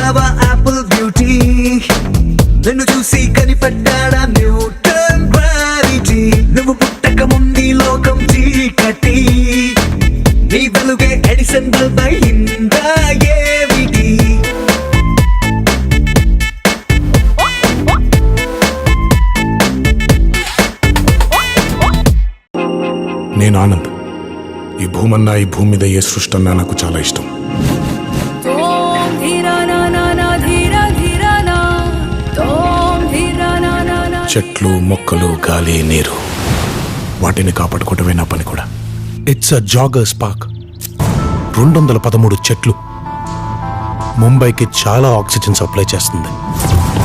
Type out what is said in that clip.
మానవ Apple beauty నిన్ను చూసి కనిపెట్టాడా న్యూటన్ గ్రావిటీ నువ్వు పుట్టక ముందు లోకం చీకటి నీ వెలుగే ఎడిసన్ బల్బ్ అయిందా ఏమిటి నేను ఆనంద్. ఈ భూమన్నా ఈ భూమి మీద ఏ సృష్టి అన్నా నాకు చాలా ఇష్టం. చెట్లు మొక్కలు గాలి నీరు వాటిని కాపాడుకోవటమే నా పని కూడా. It's a joggers park. 213 చెట్లు ముంబైకి చాలా ఆక్సిజన్ సప్లై చేస్తుంది.